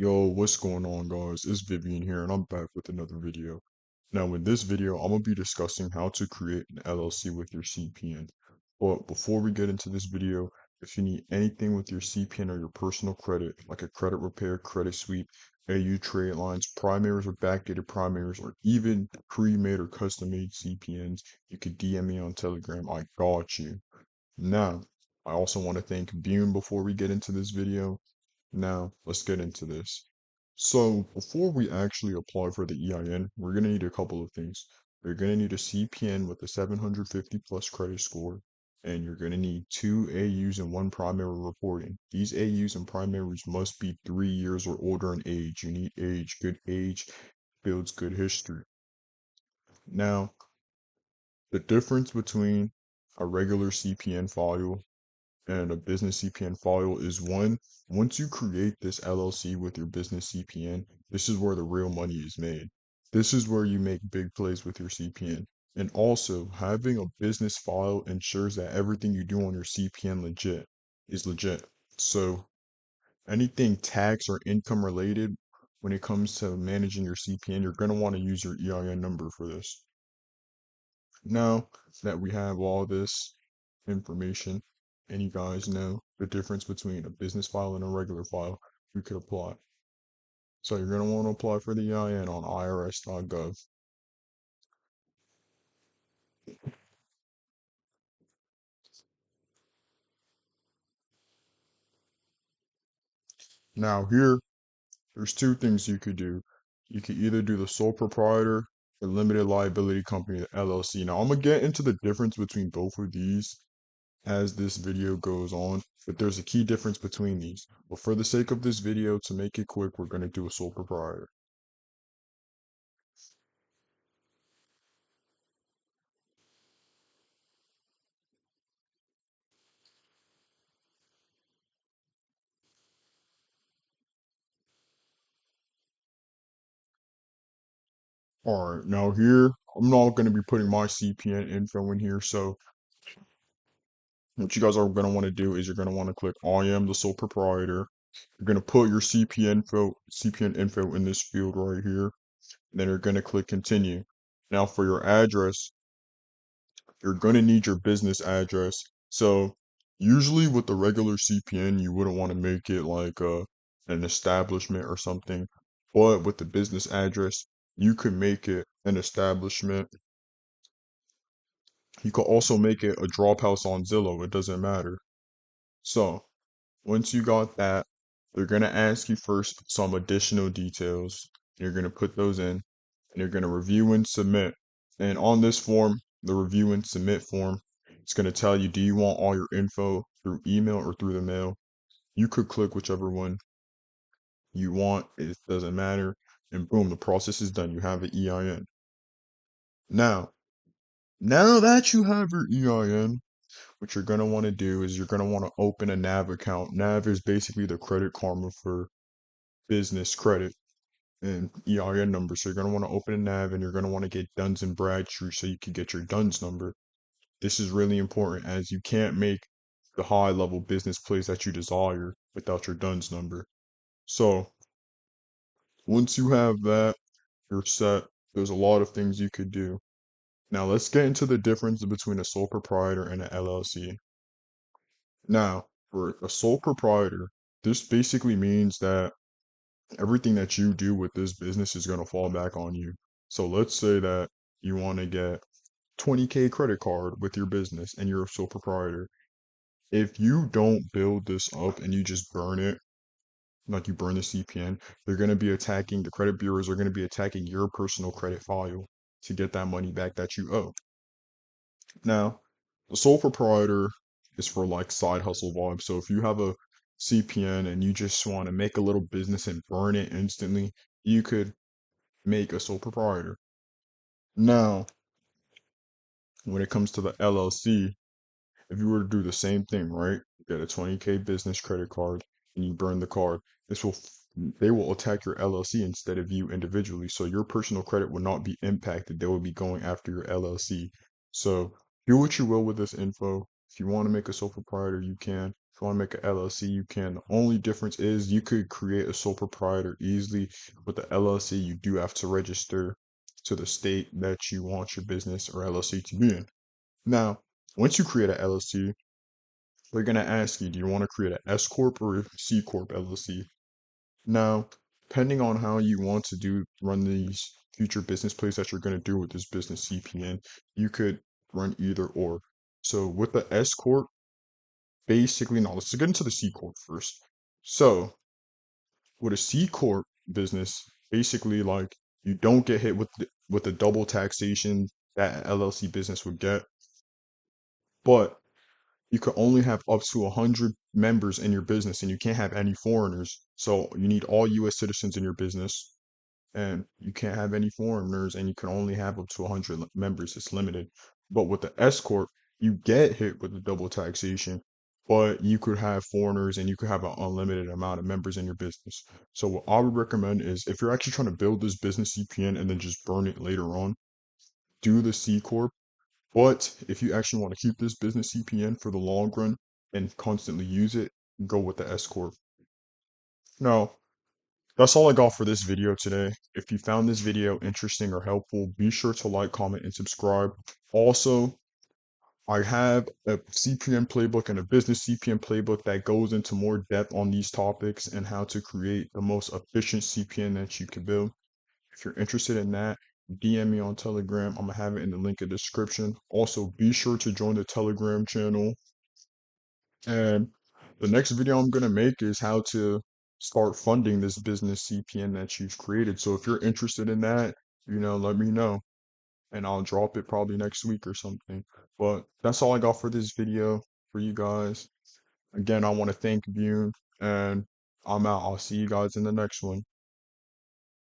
Yo, what's going on, guys? It's Vivian here, and I'm back with another video. Now, in this video, I'm going to be discussing how to create an LLC with your CPN. But before we get into this video, if you need anything with your CPN or your personal credit, like a credit repair, credit sweep, AU trade lines, primaries or backdated primaries, or even pre-made or custom-made CPNs, you can DM me on Telegram. I got you. Now, I also want to thank Bune before we get into this video. Now, let's get into this. So, before we actually apply for the EIN, we're going to need a couple of things. You're going to need a CPN with a 750 plus credit score, and you're going to need 2 AUs and 1 primary reporting. These AUs and primaries must be 3 years or older in age. You need age. Good age builds good history. Now, the difference between a regular CPN file and a business CPN file is once you create this LLC with your business CPN, this is where the real money is made. This is where you make big plays with your CPN. And also, having a business file ensures that everything you do on your CPN is legit. So anything tax or income related, when it comes to managing your CPN, you're going to want to use your EIN number for this. Now that we have all this information and you guys know the difference between a business file and a regular file, we could apply. So you're going to want to apply for the EIN on irs.gov. Now here, there's two things you could do. You could either do the sole proprietor or limited liability company, the LLC. Now I'm going to get into the difference between both of these as this video goes on, but there's a key difference between these. But for the sake of this video, to make it quick, we're going to do a sole proprietor. All right, now here, I'm not going to be putting my CPN info in here. So what you guys are going to want to do is you're going to want to click I am the sole proprietor. You're going to put your CPN info in this field right here. And then you're going to click continue. Now for your address, you're going to need your business address. So usually with the regular CPN, you wouldn't want to make it like an establishment or something. But with the business address, you could make it an establishment. You could also make it a drop house on Zillow. It doesn't matter. So once you got that, they're going to ask you first some additional details. You're going to put those in and you're going to review and submit. And on this form, the review and submit form, it's going to tell you, do you want all your info through email or through the mail? You could click whichever one you want. It doesn't matter. And boom, the process is done. You have an EIN. Now that you have your EIN, what you're going to want to do is you're going to want to open a NAV account. NAV is basically the Credit Karma for business credit and EIN number. So you're going to want to open a NAV and you're going to want to get Duns and Bradstreet so you can get your Duns number. This is really important as you can't make the high level business plays that you desire without your Duns number. So once you have that, you're set. There's a lot of things you could do. Now let's get into the difference between a sole proprietor and an LLC. Now, for a sole proprietor, this basically means that everything that you do with this business is going to fall back on you. So let's say that you want to get 20K credit card with your business and you're a sole proprietor. If you don't build this up and you just burn it, like you burn the CPN, they're going to be attacking, the credit bureaus are going to be attacking your personal credit file to get that money back that you owe. Now, the sole proprietor is for like side hustle vibes. So if you have a CPN and you just want to make a little business and burn it instantly, you could make a sole proprietor. Now, when it comes to the LLC, if you were to do the same thing, right? Get a 20K business credit card and you burn the card, they will attack your LLC instead of you individually. So your personal credit will not be impacted. They will be going after your LLC. So do what you will with this info. If you want to make a sole proprietor, you can. If you want to make an LLC, you can. The only difference is you could create a sole proprietor easily. With the LLC, you do have to register to the state that you want your business or LLC to be in. Now, once you create an LLC, they're going to ask you, do you want to create an S Corp or a C Corp LLC? Now, depending on how you want to run these future business plays that you're going to do with this business CPN, you could run either or. So with the S Corp, basically, now let's get into the C Corp first. So with a C Corp business, basically like you don't get hit with the double taxation that an LLC business would get, but you could only have up to 100 members in your business and you can't have any foreigners. So you need all US citizens in your business and you can't have any foreigners and you can only have up to 100 members. It's limited. But with the S Corp, you get hit with the double taxation, but you could have foreigners and you could have an unlimited amount of members in your business. So what I would recommend is if you're actually trying to build this business CPN and then just burn it later on, do the C Corp. But if you actually want to keep this business CPN for the long run and constantly use it, go with the S Corp. Now, that's all I got for this video today. If you found this video interesting or helpful, be sure to like, comment, and subscribe. Also, I have a CPN playbook and a business CPN playbook that goes into more depth on these topics and how to create the most efficient CPN that you can build. If you're interested in that, DM me on Telegram. I'm gonna have it in the link in the description. Also, be sure to join the Telegram channel. And the next video I'm gonna make is how to start funding this business CPN that you've created. So if you're interested in that, let me know and I'll drop it probably next week or something. But that's all I got for this video for you guys. Again, I want to thank you and I'm out. I'll see you guys in the next one.